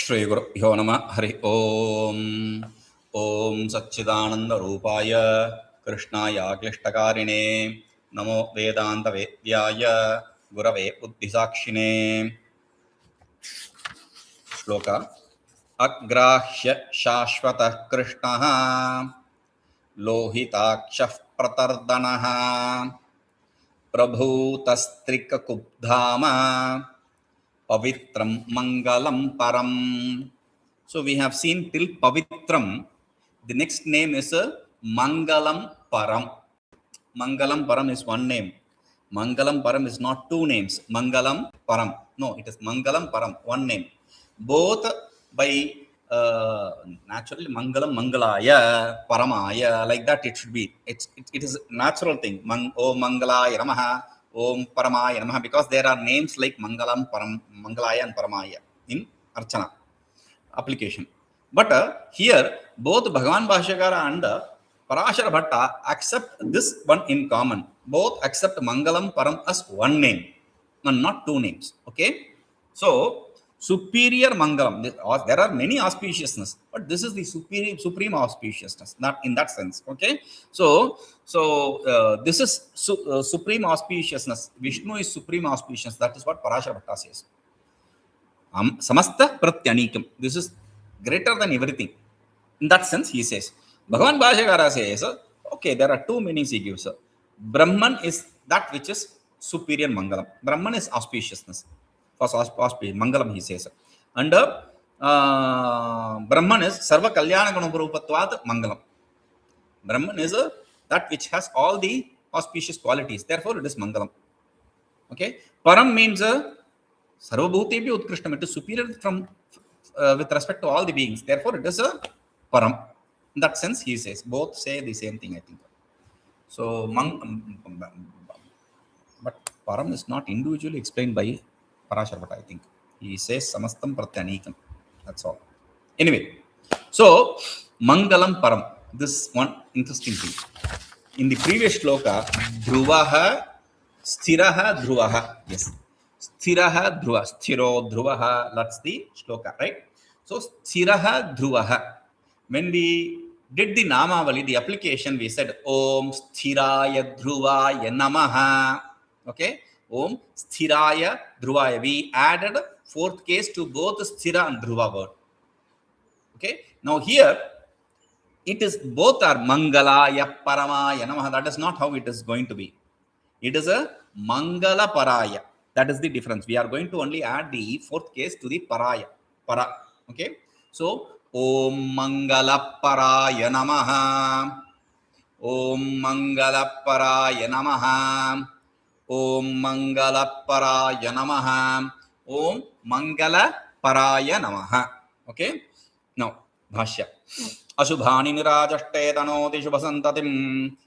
श्रीगुरुभ्यो नमः हरि ओम ओम सच्चिदानंदरूपाय कृष्णाय क्लिष्टकारिणे नमो वेदान्तवेद्याय गुरवे बुद्धिसाक्षिणे। श्लोक अग्राह्य शाश्वतः कृष्णः लोहिताक्षः प्रतर्दनः प्रभूतस्त्रिककुब्धाम pavitram maṅgalam param. So we have seen till pavitram. The next name is maṅgalam param. Maṅgalam param is one name. Maṅgalam param is not two names. Maṅgalam param. No, it is maṅgalam param, one name. Both by naturally maṅgalam maṅgalaya paramaya, like that it should be. It is a natural thing. Om maṅgalaya namaha, Om Paramaya Namaha, because there are names like Maṅgalam, Param, Maṅgalaya and Paramaya in Archana application. But here both Bhagavan Bhashyakara and Parashara Bhatta accept this one in common. Both accept Maṅgalam Param as one name and not two names. Okay, so superior Maṅgalam. There are many auspiciousness, but this is the supreme auspiciousness, not in that sense. Okay, so this is supreme auspiciousness. Vishnu is supreme auspiciousness. That is what Parashara Bhatta says. Samasta pratyanikam. This is greater than everything. In that sense, he says. Bhagavan Bhashyakara says, okay, there are two meanings he gives. Brahman is that which is superior Maṅgalam. Brahman is auspiciousness. First Maṅgalam he says. And Brahman is sarva kalyāṇarūpatvādvā maṅgalam. Brahman is that which has all the auspicious qualities. Therefore, it is maṅgalam. Okay. Param means sarvabhūtebhyaḥ utkṛṣṭaṃ. It is superior from with respect to all the beings. Therefore, it is a param. In that sense, he says. Both say the same thing, I think. So, but param is not individually explained by Parashara Bhatta, I think. He says samastam pratyanikam. That's all. Anyway, so maṅgalam param. This one interesting thing. In the previous shloka, dhruvaha, sthiraha, dhruvaha. Yes. Sthiraha, dhruva. Sthiro, dhruvaha. That's the shloka, right? So sthiraha, dhruvaha. When we did the nāma, the application, we said Om sthiraya dhruvaya namaha. Okay. Om sthiraya dhruvaya. We added fourth case to both sthira and dhruva word. Okay. Now here it is both are maṅgalaya paramaya namaha. That is not how it is going to be. It is a maṅgala paraya. That is the difference. We are going to only add the fourth case to the paraya. Para. Okay. So Om maṅgala paraya namaha. Om maṅgala paraya namaha. Om maṅgala paraya namaha. Om maṅgala paraya namaha. Okay. Now, bhāṣya. aśubhāni nirācaṣṭe tanoti śubhasantatim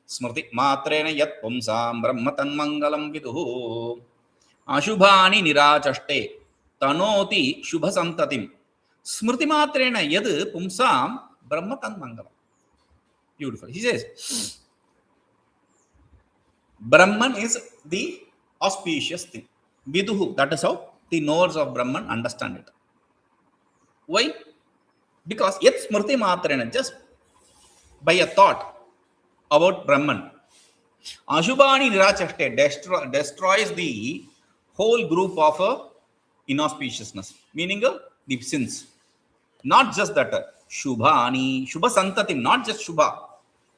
smṛtimātreṇa yat puṃsāṃ brahma tanmaṅgalaṃ viduḥ. aśubhāni nirācaṣṭe tanoti śubhasantatim smṛtimātreṇa yad puṃsāṃ brahma tanmaṅgalaṃ. Beautiful. He says, Brahman is the auspicious thing. Viduḥ, that is how the knowers of Brahman understand it. Why? Because yet smṛtimātreṇa, just by a thought about Brahman, aśubhāni nirācaṣṭe destroys the whole group of inauspiciousness, meaning the sins. Not just that, śubhasantatim, śubhasantatim, not just shubha,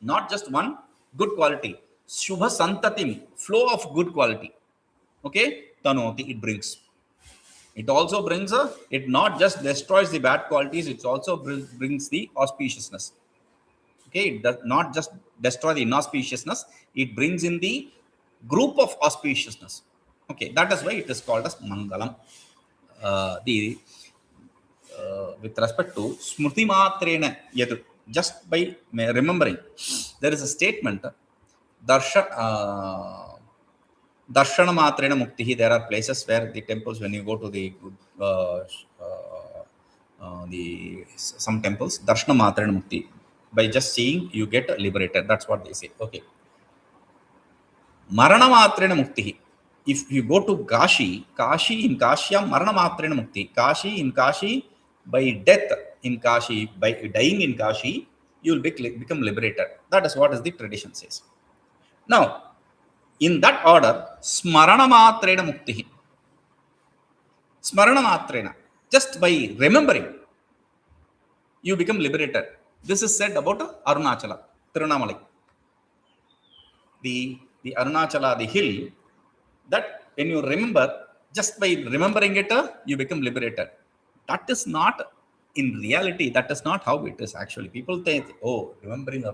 not just one good quality. Śubhasantatim, flow of good quality. Okay, tanoti, it brings. It also brings it not just destroys the bad qualities, it also brings the auspiciousness. Okay, it does not just destroy the inauspiciousness, it brings in the group of auspiciousness. Okay, that is why it is called as maṅgalam. With respect to smṛtimātreṇa yad, just by remembering, there is a statement. Darshanamatrena muktihi. There are places where the temples, when you go to the some temples, darshanamatrena mukti. By just seeing, you get liberated. That's what they say. Okay. Maranamatrena muktihi. If you go to Kashi in Kashyam Maranamatrena mukti. Kashi, in Kashi, by death in Kashi, by dying in Kashi, you will become liberated. That is what is the tradition says. Now, in that order, smṛtimātreṇa muktihi. Smṛtimātreṇa, just by remembering, you become liberated. This is said about Arunachala, Tirunamalai. The Arunachala, the hill, that when you remember, just by remembering it, you become liberated. That is not, in reality, that is not how it is actually. People think, oh, remembering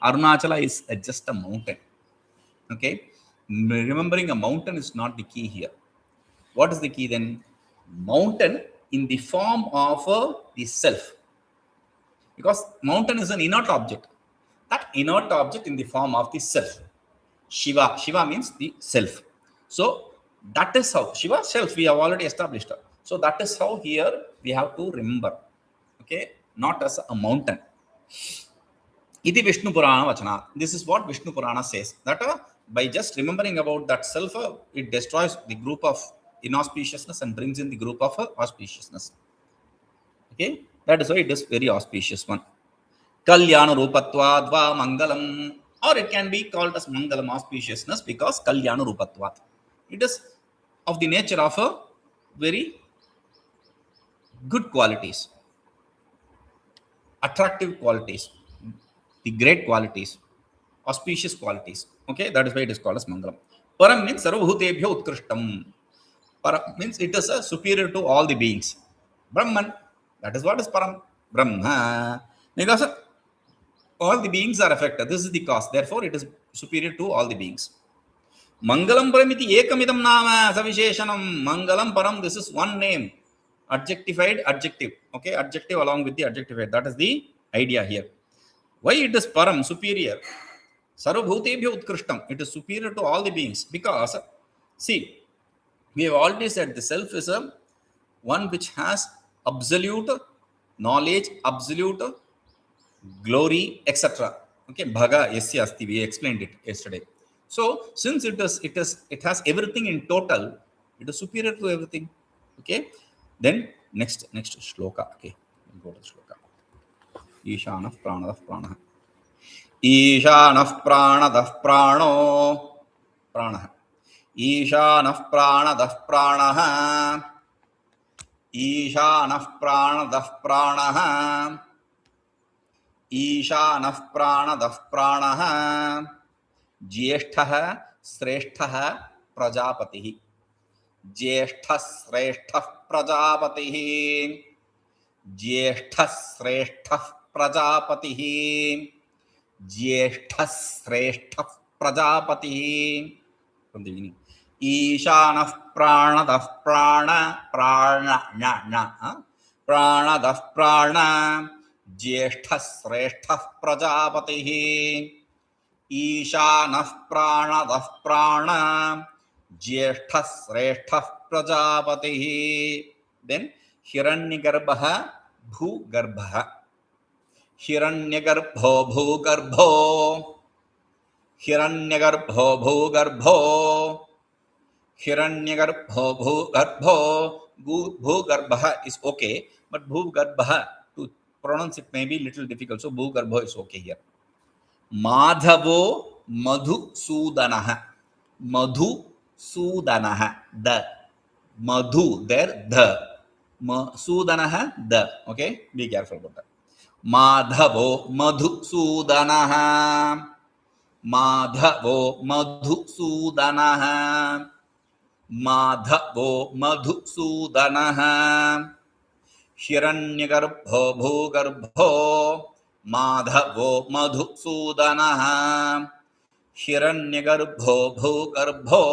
Arunachala is just a mountain. Okay? Remembering a mountain is not the key here. What is the key then? Mountain in the form of the self. Because mountain is an inert object. That inert object in the form of the self. Shiva means the self. So that is how Shiva self we have already established. So that is how here we have to remember. Okay, not as a mountain. Ityekamidaṃ. This is what Vishnu Purana says. That by just remembering about that self, it destroys the group of inauspiciousness and brings in the group of auspiciousness. Okay, that is why it is very auspicious one. Kalyāṇarūpatvādvā maṅgalam, or it can be called as maṅgalam, auspiciousness, because kalyāṇarūpatvāt. It is of the nature of a very good qualities, attractive qualities, the great qualities, auspicious qualities. Okay, that is why it is called as maṅgalam. Param means sarvabhūtebhyaḥ utkṛṣṭaṃ. Param means it is superior to all the beings. Brahman, that is what is param. Brahma, because all the beings are affected. This is the cause. Therefore, it is superior to all the beings. Maṅgalam param ityekamidaṃ nāma saviśeṣaṇam. Maṅgalam param, this is one name. Adjectified adjective. Okay, adjective along with the adjectified. That is the idea here. Why it is param, superior? Sarvabhūtebhyaḥ utkṛṣṭaṃ. It is superior to all the beings. Because, see, we have already said the self is a one which has absolute knowledge, absolute glory, etc. Okay, bhaga yasya asti, we explained it yesterday. So since it has everything in total, it is superior to everything. Okay, then next shloka. Okay, we'll go to the shloka. īśānaḥ prāṇadaḥ prāṇah. īśānaḥ prāṇadaḥ prāṇo prāṇah. īśānaḥ prāṇadaḥ prāṇah. īśānaḥ prāṇadaḥ prāṇah. īśānaḥ prāṇadaḥ prāṇah. jyeṣṭhaḥ śreṣṭhaḥ prajāpatiḥ. jyeṣṭhaḥ śreṣṭhaḥ prajāpatiḥ. jyeṣṭhaḥ śreṣṭhaḥ prajāpatiḥ. jyeṣṭhaḥ śreṣṭhaḥ prajāpatiḥ. From the beginning. īśānaḥ prāṇadaḥ prāṇa prāṇadaḥ prāṇa. jyeṣṭhaḥ śreṣṭhaḥ prajāpatiḥ. īśānaḥ prāṇadaḥ prāṇa. jyeṣṭhaḥ śreṣṭhaḥ prajāpatiḥ. Then hiraṇyagarbho bhūgarbho. hiraṇyagarbho bhūgarbho. hiraṇyagarbho bhūgarbho. hiraṇyagarbho bhūgarbho. Bhūgarbho is okay, but bhūgarbho, to pronounce it may be little difficult, so bhūgarbho is okay here. mādhavo madhusūdanaḥ. madhusūdanaḥ, the madhu there, the sūdanaḥ, the. Okay, be careful about that. mādhavo madhusūdanaḥ. mādhavo madhusūdanaḥ. mādhavo madhusūdanaḥ. hiraṇyagarbho bhūgarbho. mādhavo madhusūdanaḥ. hiraṇyagarbho bhūgarbho.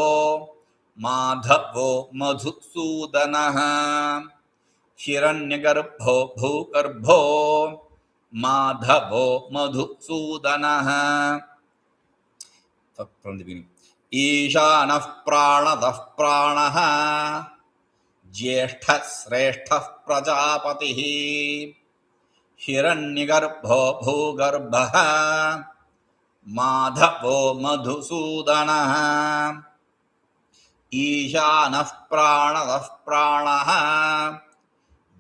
mādhavo madhusūdanaḥ. hiraṇyagarbho bhūgarbho. mādhavo madhusūdanaḥ. From the beginning. īśānaḥ prāṇadaḥ prāṇah. jyeṣṭhaḥ śreṣṭhaḥ prajāpatiḥ. hiraṇyagarbho bhūgarbhah. mādhavo madhusūdanaḥ. īśānaḥ prāṇadaḥ prāṇah.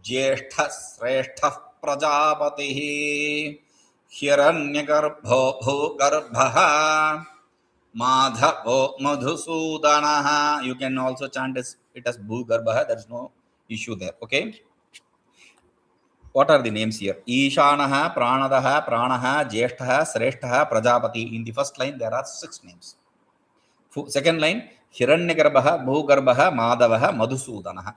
jyeṣṭhaḥ śreṣṭhaḥ prajāpatiḥ hiraṇyagarbho bhūgarbhah mādhavo madhusūdanaḥ. You can also chant it as bhūgarbhah. There is no issue there. Okay. What are the names here? īśānaḥ, prāṇadaḥ, prāṇah, jyeṣṭhaḥ, śreṣṭhaḥ, prajāpatiḥ. In the first line, there are 6 names. Second line, hiraṇyagarbho, bhūgarbho, mādhavo, madhusūdanaḥ.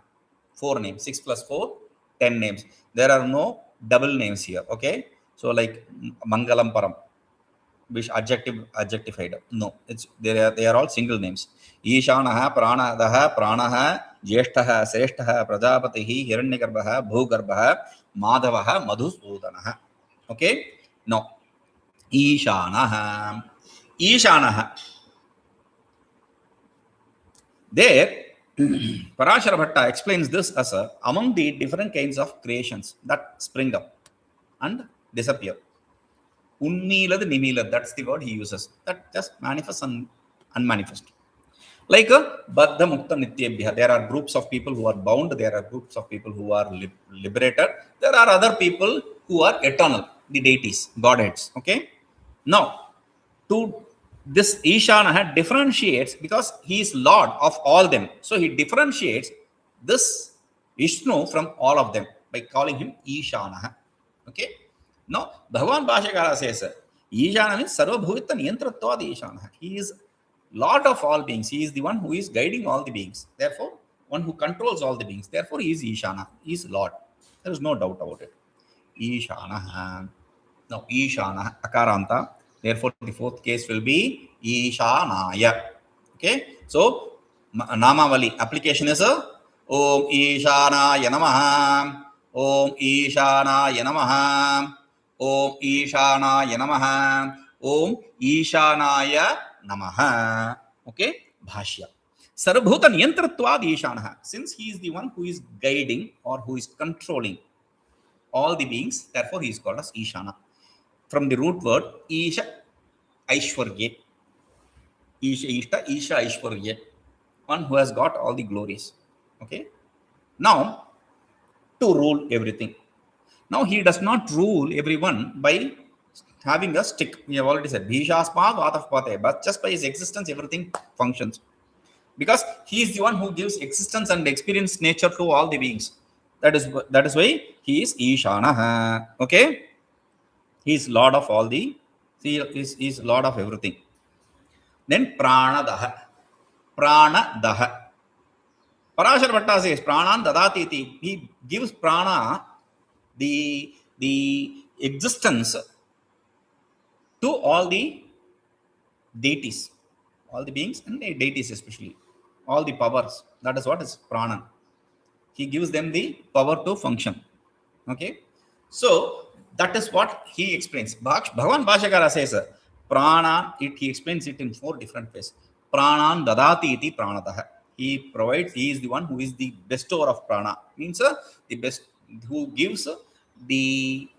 4 names. 6 plus 4, 10 names. There are no double names here. Okay. So like maṅgalam, param, which adjectified. No, they are all single names. īśānaḥ, prāṇadaḥ, prāṇah, jyeṣṭhaḥ, śreṣṭhaḥ, prajāpatiḥ, hiraṇyagarbho, bhūgarbho, mādhavo, madhusūdanaḥ. Okay. Now, īśānaḥ. īśānaḥ. There, Parāśara Bhatta explains this as among the different kinds of creations that spring up and disappear. Unnīlad nimīlad, that's the word he uses. That just manifests and unmanifest. Like baddha mukta nityebhyaḥ, there are groups of people who are bound, there are groups of people who are liberated, there are other people who are eternal, the deities, godheads. Okay. Now, to this īśānaḥ differentiates because he is Lord of all them. So he differentiates this Vishnu from all of them by calling him īśānaḥ. Okay. Now, Bhagavan Bhāṣyakara says, īśānaḥ means sarvabhūtebhyaḥ īśānaḥ. He is Lord of all beings. He is the one who is guiding all the beings. Therefore, one who controls all the beings. Therefore, he is īśānaḥ. He is Lord. There is no doubt about it. īśānaḥ. Now, īśānaḥ, akaranta. Therefore, the fourth case will be īśānāya. Okay. So, nāma application is Om īśānāya namaḥ. Om īśānāya namaḥ. Om īśānāya namaḥ. Om īśānāya namaḥ. Okay. Bhāṣya. Sarvabhūta niyantratvāt īśānaḥ. Since he is the one who is guiding or who is controlling all the beings, therefore he is called as īśānaḥ. From the root word īśa aishvarya. Īśa aishvarya. One who has got all the glories. Okay. Now, to rule everything. Now, he does not rule everyone by having a stick. We have already said, but just by his existence, everything functions. Because he is the one who gives existence and experience nature to all the beings. That is why he is īśānaḥ. Okay. He is Lord of all the, he is Lord of everything. Then prāṇadaḥ. Prāṇadaḥ. Parāśara Bhatta says, prāṇān dadāti iti. He gives prāṇa, the existence to all the deities, all the beings and the deities especially, all the powers. That is what is prāṇan. He gives them the power to function. Okay. So, that is what he explains. Bhagavan Bhāṣyakara says, prāṇān, he explains it in 4 different ways. Prāṇān dadāti iti prāṇadaḥ. He provides, he is the one who is the bestower of prāṇa. Means the best, who gives the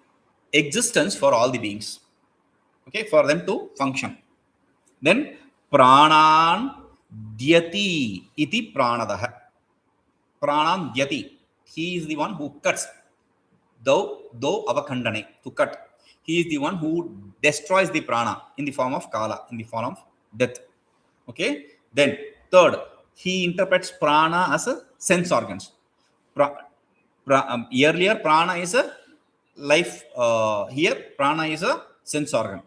existence for all the beings. Okay, for them to function. Then, prāṇān dyati iti prāṇadaḥ. Prāṇān dyati. He is the one who cuts. Though avakhandane, to cut. He is the one who destroys the prana in the form of kala, in the form of death. Okay. Then third, he interprets prana as a sense organs. Earlier prana is a life. Here prana is a sense organ.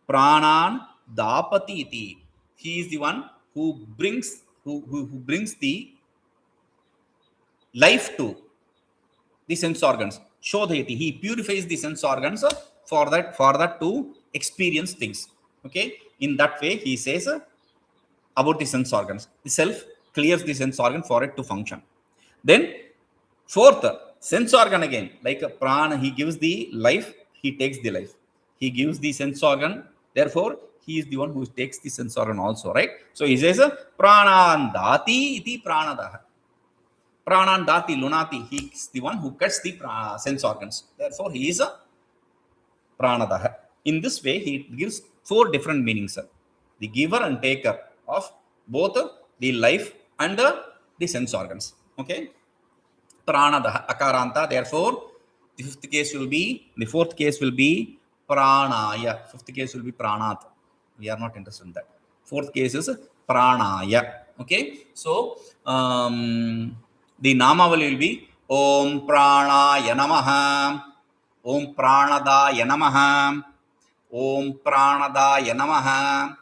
Prāṇān dāpati iti. He is the one who brings the life to the sense organs. Shodhayati, he purifies the sense organs for that to experience things. Okay, in that way he says about the sense organs. The self clears the sense organ for it to function. Then fourth, sense organ again, like a prana, he gives the life, he takes the life. He gives the sense organ, therefore he is the one who takes the sense organ also, right? So he says prāṇān dāti iti prāṇadaḥ. Prāṇān dāti lunati, he is the one who cuts the sense organs. Therefore, he is a prāṇadaḥ. In this way, he gives 4 different meanings. The giver and taker of both the life and the sense organs. Okay. prāṇadaḥ, akaranta. Therefore, the fifth case will be, the fourth case will be prāṇāya. Fifth case will be prāṇāt. We are not interested in that. Fourth case is prāṇāya. Okay. So, the nāmavali will be Om Prāṇāya Namaha, Om Prāṇadāya Namaha, Om Prāṇadāya Namaha,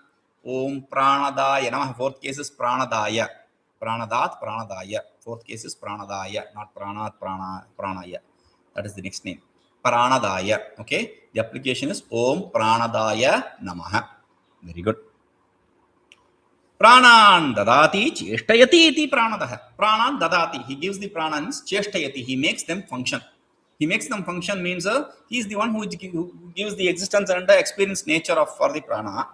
Om Prāṇadāya Namaha. Fourth case is Prāṇadāya. Prāṇadāt, Prāṇadāya. Fourth case is Prāṇadāya, not Prāṇāt, Prāṇāya. That is the next name. Prāṇadāya. Okay. The application is Om Prāṇadāya Namaha. Very good. Prāṇān dadāti jyeṣṭhayati iti prāṇadaḥ. Prāṇān dadāti. He gives the prāṇans jyeṣṭhayati. He makes them function. He makes them function means he is the one who gives the existence and the experience nature of for the prana,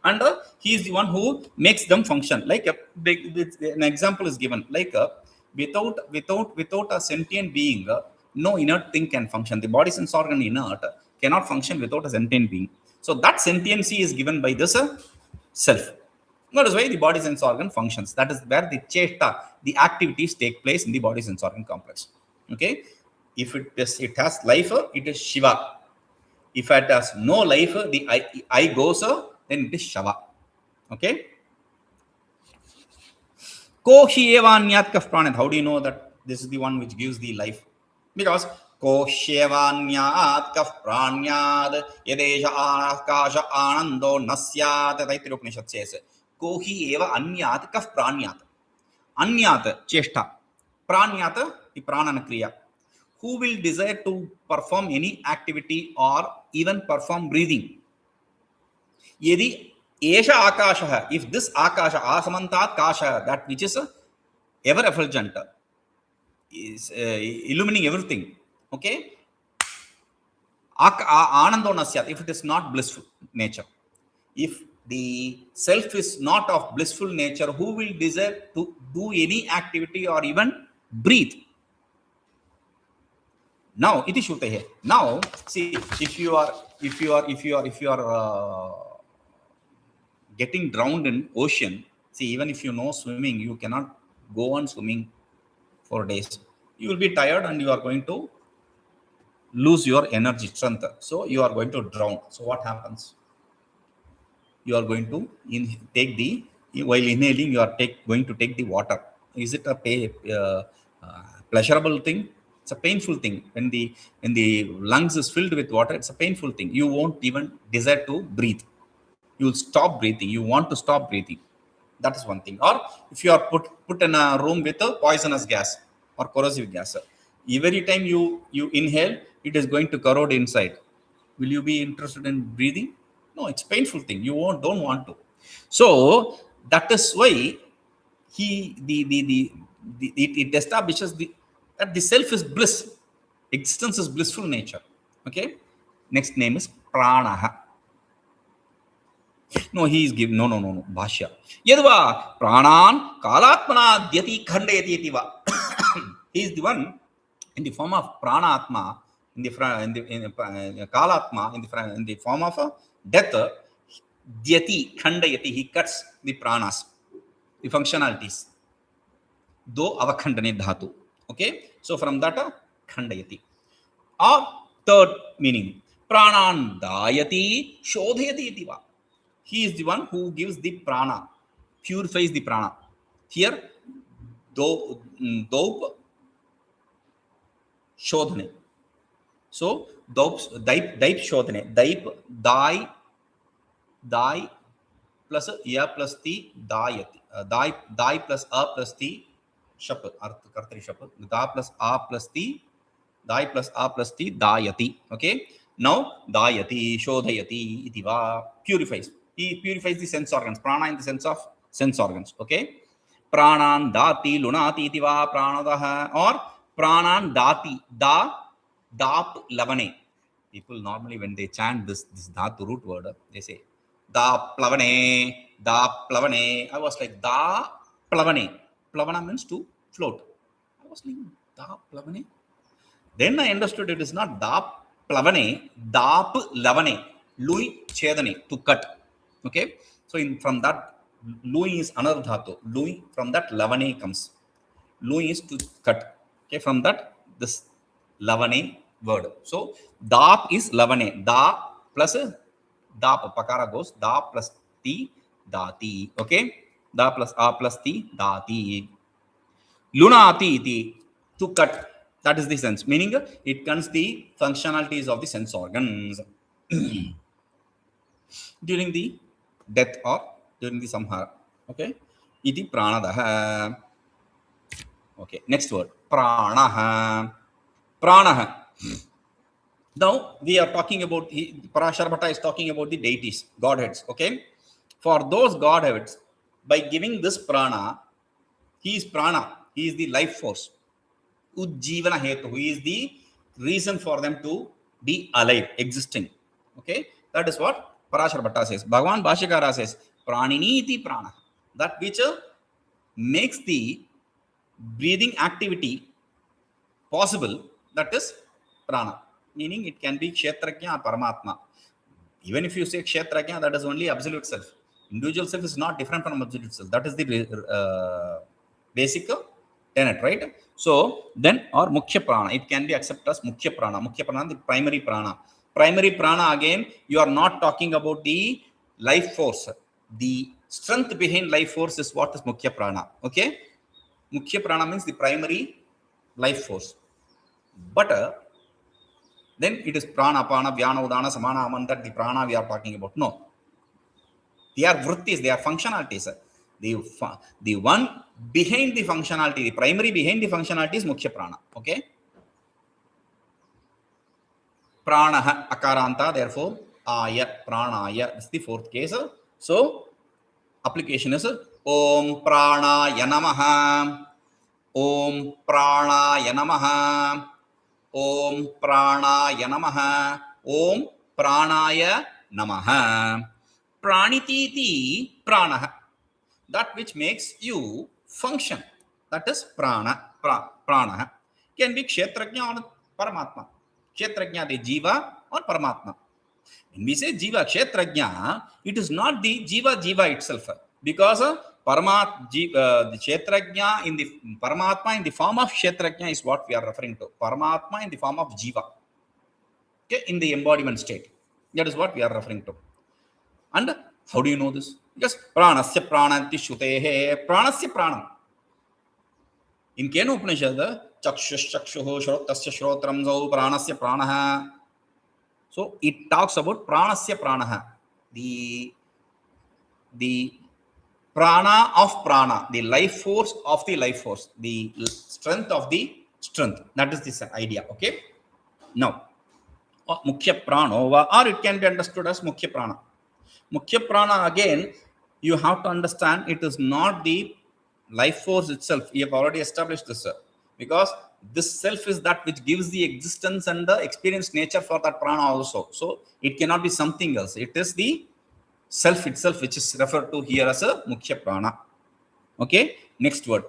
and he is the one who makes them function. Like an example is given, like without a sentient being, no inert thing can function. The body sense organ inert cannot function without a sentient being. So that sentiency is given by this self. That is why the body sense organ functions. That is where the jyeṣṭhaḥ, the activities take place in the body sense organ complex. Okay. If it has life, it is Shiva. If it has no life, the I goes, then it is Shava. Okay. Ko hi eva anyat kaf pranat. How do you know that this is the one which gives the life? Because ko sheva anyat kaf pranyad yadesha akasha anando nasyat. Taittiriya Upanishad says, ko hi eva anyat kaf pranyat. Anyat jyeṣṭhaḥ. Pranyat the pranana kriya. Who will desire to perform any activity or even perform breathing? Yedi esha akasha, if this akasha, asamantat kasha, that which is ever effulgent, is illumining everything. Okay? Anando nasyat, if it is not blissful nature. If the self is not of blissful nature, who will desire to do any activity or even breathe? Now, it is Shrutehe. Now, see, if you are getting drowned in ocean, see, even if you know swimming, you cannot go on swimming for days. You will be tired and you are going to lose your energy, strength. So, you are going to drown. So, what happens? You are going to take the, while inhaling, you are going to take the water. Is it a pleasurable thing? It's a painful thing. When the lungs is filled with water, it's a painful thing. You won't even desire to breathe. You will stop breathing. You want to stop breathing. That is one thing. Or if you are put in a room with a poisonous gas or corrosive gas, every time you inhale, it is going to corrode inside. Will you be interested in breathing? No, it's a painful thing. You don't want to. So that is why it establishes that the self is bliss. Existence is blissful nature. Okay. Next name is prāṇah. No, he is given. No. Bhashya. Yadva prāṇān kālātmana dhyati khandayati itiva. He is the one in the form of prāṇātma, in the kālātma, in the form of death. Dhyati khandayati. He cuts the prānas, the functionalities. Do avakhandane dhatu. Okay, so from that khandayati. Or third meaning, prāṇān dāyati shodhayati itiva. He is the one who gives the prana, purifies the prana. Here, daup shodhane. So daip shodhane. Daip dai plus ya plus the dayati. Dai plus a plus the shap, kartari shap, da plus a plus the dayati. Okay. Now dayati, shodhayati, itiva, purifies. He purifies the sense organs. Prana in the sense of sense organs. Okay. Prāṇān dāti lunāti itiva prāṇadaḥ, or prāṇān dāti dāp lavane. People normally when they chant this dhatu root word, they say da plavane. I was like da plavane. Plavana means to float. I was like da plavane. Then I understood it is not da plavane, dap lavane. Lui chedane, to cut. Okay. So from that, lui is another dhatu. Lui, from that lavane comes. Lui is to cut. Okay, from that, this lavane word. So, dap is lavane. Da plus dap, pakara goes, da plus ti, dati. Okay, da plus a plus ti, dati. Lunati iti, to cut. That is the sense. Meaning, it cuts the functionalities of the sense organs during the death or during the samhara. Okay, iti prāṇadaḥ. Okay, next word, prāṇah. Prāṇah. Now we are talking about, Parāśara is talking about the deities, godheads. Okay, for those godheads, by giving this prana, he is prana, he is the life force. Ujjīvana hetu, he is the reason for them to be alive, existing. Okay, that is what Parāśara says. Bhagavan Bhāṣyakara says, Pranini prana, that which makes the breathing activity possible, that is prana. Meaning it can be kshetrajna or paramatma. Even if you say kshetrajna, that is only absolute self. Individual self is not different from absolute self. That is the basic tenet, right? So then, or mukhya prana, it can be accepted as mukhya prana. Mukhya prana, the primary prana. Primary prana, again, you are not talking about the life force. The strength behind life force is what is mukhya prana. Okay, mukhya prana means the primary life force. But then it is prana, apana, vyana, udana, samana, aman, that the prana we are talking about. No. They are vrittis, they are functionalities. The one behind the functionality, the primary behind the functionality is mukhya prana. Okay. Pranaha akaranta, therefore, aya, pranaya. This is the fourth case. So, application is Om Pranaya Namaha. Om Pranaya Namaha. Om Pranaya Namaha. Om Pranaya Namaha. Pranititi Pranaha. That which makes you function. That is Prana. Pranaha. Can be Kshetrajna or Paramatma. Kshetrajna, the Jiva or Paramatma. When we say Jiva, Kshetrajna, it is not the Jiva itself. Because the Kshetrajna in the Paramatma in the form of Kshetrajna is what we are referring to. Paramatma in the form of Jiva. Okay, in the embodiment state. That is what we are referring to. And how do you know this? Because pranasya prananti shutehe, pranasya pranam. In Kena Upanishad, chakshush chakshuho shrotasya shrotram zau pranasya pranaha. So it talks about pranasya pranaha, the prana of prana, the life force of the life force, the strength of the strength. That is this idea. Okay. Now, mukhya prāṇo, or it can be understood as mukhya prana. Mukhya prana, again, you have to understand it is not the life force itself. We have already established this, because this self is that which gives the existence and the experience nature for that prana also. So it cannot be something else. It is the self itself which is referred to here as a mukhya prana. Okay, next word,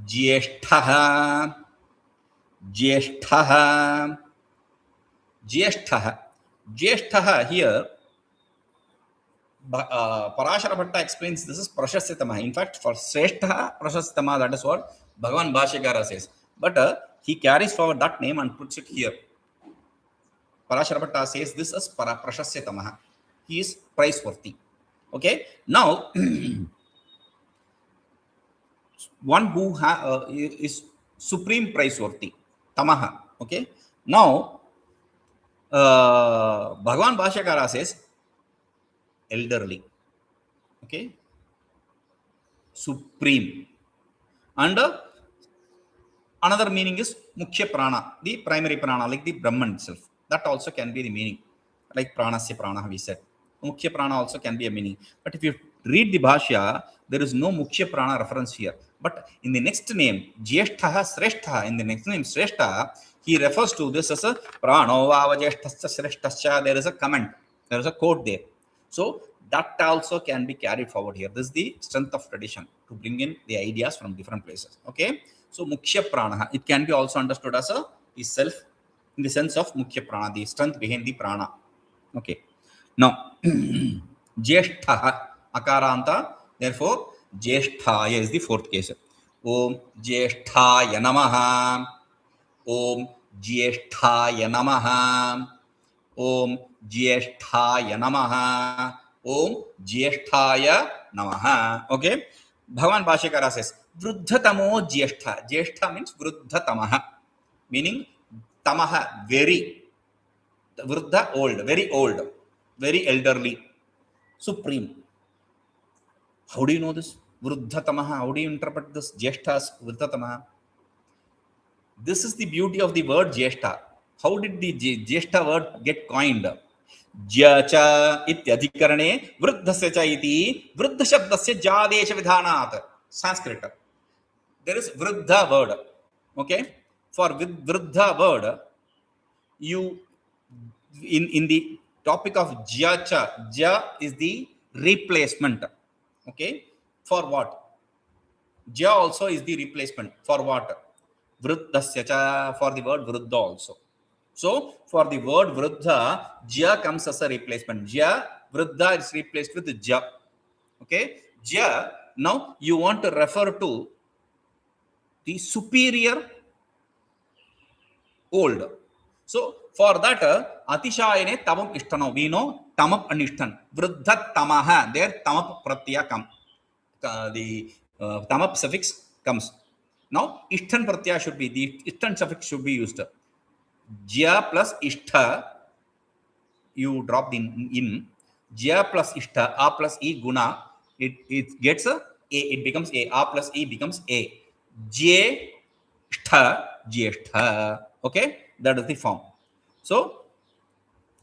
jyeṣṭhaḥ. Jyeṣṭhaḥ. Jyeṣṭhaḥ. Jyeṣṭhaḥ here, Parāśara explains this is prashasyatamah. In fact, for śreṣṭhaḥ, prashasyatamah, that is what Bhagavan Bhāṣyakara says. But he carries forward that name and puts it here. Parāśara says this as prashasyatamah. He is praiseworthy. Okay. Now, one who is supreme praiseworthy. Tamaha. Okay. Now, Bhagavan Bhāṣyakara says elderly. Okay. Supreme. And another meaning is mukhya prana, the primary prana, like the Brahman itself. That also can be the meaning. Like pranasya prana, we said. Mukhya prana also can be a meaning. But if you read the Bhashya, there is no mukhya prana reference here. But in the next name, jyeṣṭhaḥ, śreṣṭhaḥ, in the next name, śreṣṭhaḥ, he refers to this as a prāṇo vāva jyeṣṭhasya śreṣṭhasya. There is a comment. There is a quote there. So that also can be carried forward here. This is the strength of tradition to bring in the ideas from different places. Okay. So mukhya prana, it can be also understood as the self in the sense of mukhya prana, the strength behind the prana. Okay. Now, jyeṣṭhaḥ, akaranta, therefore jyeṣṭhāya is the fourth case. Om jyeṣṭhāya namaha. Om jyeṣṭhāya namaha. Om jyeṣṭhāya namaha. Om jyeṣṭhāya namaha. Okay. Bhagavan Bhashyakara says, Vruddhatamo jyeṣṭha. Jyeṣṭha means Vruddhatamaha, meaning tamaha, very. Vruddha, old, very elderly, supreme. How do you know this? Vruddhatamaha. How do you interpret this? Jyeṣṭhas, Vruddhatamaha. This is the beauty of the word jyeṣṭha. How did the jyeṣṭha word get coined? Jyacha ityadhikarane vruddhasya cha iti vruddha shabdasya jādesha vidhānāt. Sanskrit. There is vruddha word. Okay? For vruddha word, you in the topic of jyacha, jya is the replacement. Okay? For what? Jya also is the replacement. For what? Vruddhasya cha, for the word vruddha also. So, for the word vruddha, jya comes as a replacement. Jya, vruddha is replaced with jya. Okay? Jya, now you want to refer to the superior old. So, for that, atishayane tamam ishtano. We know tamap and ishtan. Vruddha tamaha. There tamap pratyaya comes. The tamap suffix comes. Now, ishtan pratyaya should be, the ishtan suffix should be used. Jya plus ishtha, you drop the in. Jya plus ishtha, a plus e guna, it gets a, it becomes a. A plus e becomes a. Jyeṣṭha, jyeṣṭha. Okay, that is the form. So,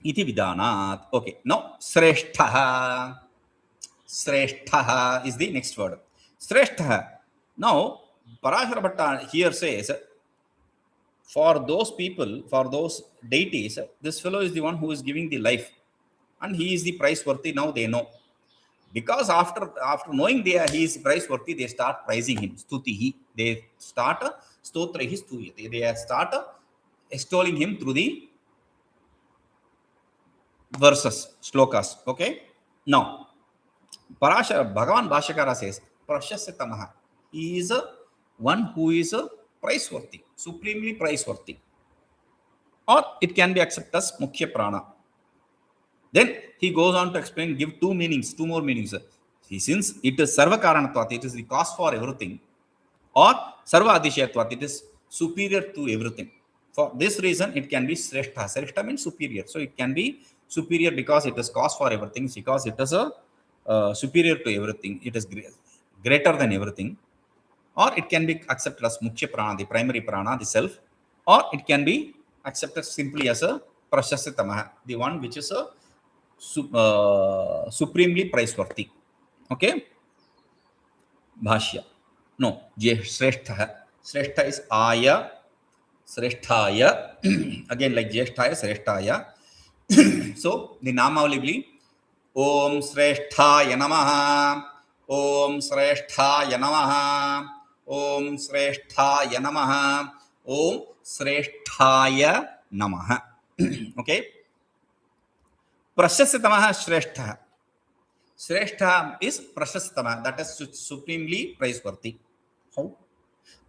iti vidānāt. Okay, now śreṣṭhaḥ. Śreṣṭhaḥ is the next word. Śreṣṭhaḥ. Now, Parāśara Bhatta here says, for those people, for those deities, this fellow is the one who is giving the life, and he is the praiseworthy. Now they know, because after knowing he is praiseworthy, they start praising him. Stutihi. They start stotrahi stuyate. They start extolling him through the verses, shlokas. Okay. Now, Bhagavan Bhashyakara says, Prashasya. He is one who is praiseworthy, supremely praiseworthy. Or it can be accepted as mukhya prāṇa. Then he goes on to explain, give two more meanings. Since it is sarvakaranatvat, it is the cause for everything, or sarva-adishayatvat, it is superior to everything. For this reason, it can be śreṣṭha. Śreṣṭha means superior. So it can be superior because it is cause for everything, because it is superior to everything. It is greater than everything. Or it can be accepted as mukhya prāṇa, the primary prāṇa, the self. Or it can be accepted simply as a prashasya-tamaha, the one which is a supremely praiseworthy. Okay? Bhashya. No, śreṣṭhaḥ. Śreṣṭha is āya, śreṣṭhāya. Again, like jyeṣṭhāya, śreṣṭhāya. So, the nāma will be Om śreṣṭhāya namaha. Om śreṣṭhāya namaha. Om śreṣṭhāya namaha. Om śreṣṭhāya namaha. Okay? Prashasya-tamaha śreṣṭha. Śreṣṭha is prashasya-tamaha, that is supremely praiseworthy. How?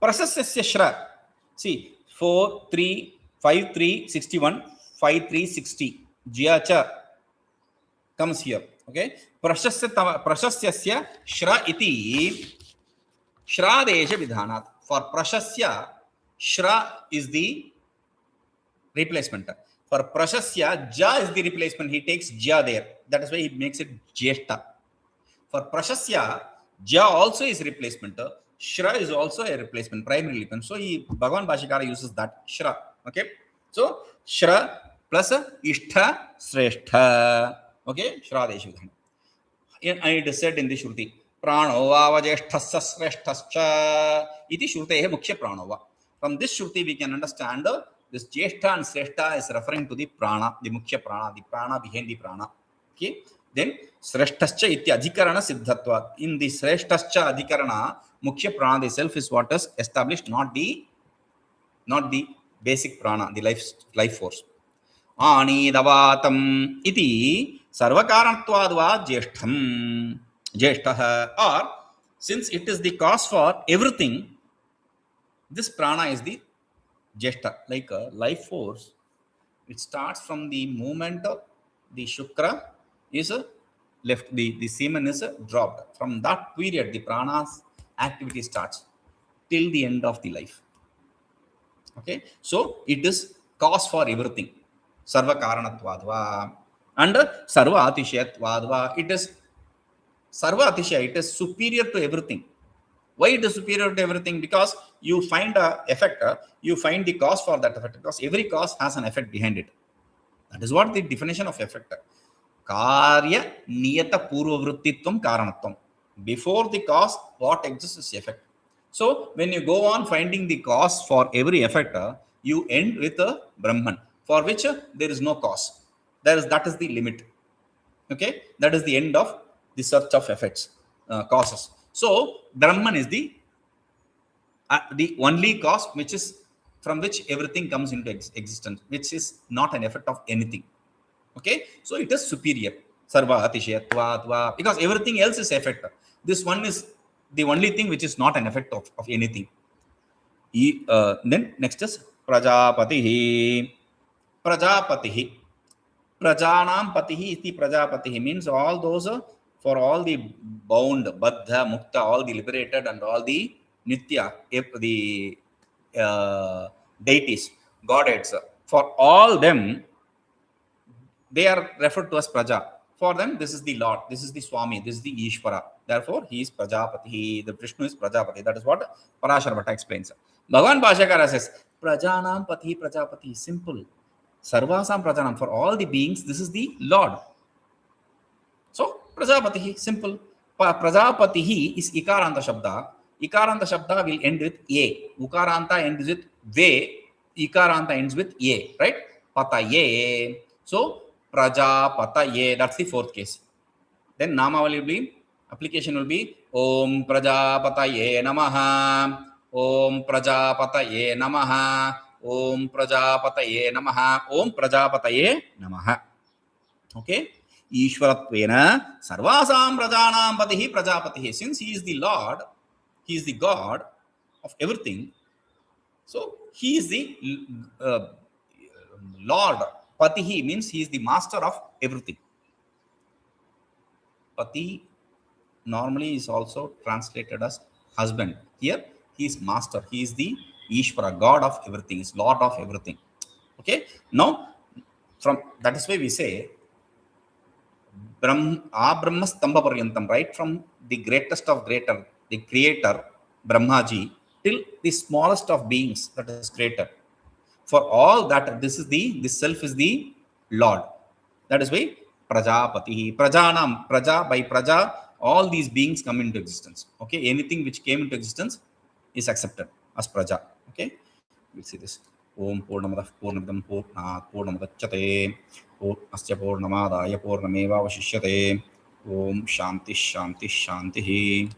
Prashasya shra. See, 4, 3, 5, 3, 61, 5, 3, 60. Jyacha comes here. Okay? Prashasyasya shra iti shradesha vidhanat. For prashasya, shra is the replacement. For prashasya, ja is the replacement. He takes ja there. That is why he makes it jyeṣṭha. For prashasya, ja also is replacement. Shra is also a replacement, primary replacement. So Bhagavan Bhashyakara uses that shra. Okay. So shra plus ishtha śreṣṭha. Okay. Shra desha vidhana. And it is said in the Shruti, prāṇo vāva jyeṣṭhasya śreṣṭhascha iti shrutehe mukhya prāṇo va. From this Shruti we can understand this jyeṣṭha and śreṣṭha is referring to the prāṇa, the mukhya prāṇa, the prāṇa behind the prāṇa. Okay. Then śreṣṭhascha ityadhikaraṇa-siddhatvāt. In the śreṣṭhascha adhikarana, mukhya prāṇa, the self is what is established, not the basic prāṇa, the life force. Ānīdavātam iti sarvakarantvādvā jyeṣṭhaḥ. Or, since it is the cause for everything, this prāṇa is the jyeṣṭhaḥ, like a life force, it starts from the moment of the shukra is left, the semen is dropped. From that period, the prana's activity starts till the end of the life. Okay, so it is cause for everything. Sarva karanatvādvā and sarva atishayatvādvā. It is sarva atishaya, it is superior to everything. Why it is superior to everything? Because you find a effect, you find the cause for that effect, because every cause has an effect behind it. That is what the definition of effect. Karya niyata purvavruttitvam karanatvam. Before the cause, what exists is effect. So when you go on finding the cause for every effect, you end with a Brahman, for which there is no cause. That is the limit. Okay, that is the end of the search of effects, causes. So Brahman is the only cause which is from which everything comes into existence, which is not an effect of anything. Okay, so it is superior. Sarva atishayatvādvā, because everything else is effect. This one is the only thing which is not an effect of anything. Then next is prajāpatiḥ. Prajāpatiḥ. Prajanam patihi iti prajāpatiḥ means all those for all the bound, baddha, mukta, all the liberated and all the nitya, the deities, godheads. For all them, they are referred to as praja. For them, this is the Lord, this is the Swami, this is the Ishvara. Therefore, he is Prajāpatiḥ. The Vishnu is Prajāpati. That is what Parāśara Bhatta explains. Bhagavan Bhāśyakara says, Prajanam Patihi Prajāpatiḥ. Simple. Sarvasam Prajanam. For all the beings, this is the Lord. So, Prajāpatiḥ, simple. Prajāpatiḥ is Ikaranta Shabda. Ikaranta Shabda will end with A. Ukaranta ends with Ve. Ikaranta ends with A. Right? Pataye. So, Prajāpataye. That's the fourth case. Then Nāma will be, application will be Om Prajāpataye Namaha. Om Prajāpataye Namaha. Om Prajāpataye Namaha. Om Prajāpataye Namaha. Okay. Ishvaratvena sarvasam prajanam patihi prajāpatiḥ. Since he is the Lord, he is the God of everything. So he is the Lord. Patihi means he is the master of everything. Pati normally is also translated as husband. Here he is master. He is the Ishvara, God of everything, is Lord of everything. Okay. Now, from that is why we say Brahma Stambha Paryantam, right from the greatest of greater, the creator, Brahmaji, till the smallest of beings, that is creator. For all that, this self is the Lord. That is why Prajāpatiḥ. Prajanam, Praja, by Praja, all these beings come into existence. Okay, anything which came into existence is accepted as Praja. Okay, we'll see this. Om Purnamadah Purnamidam Purnat Purnamudachyate. Asya Purnamadaya Purnameva Vashishyate. Om Shanti Shanti Shanti.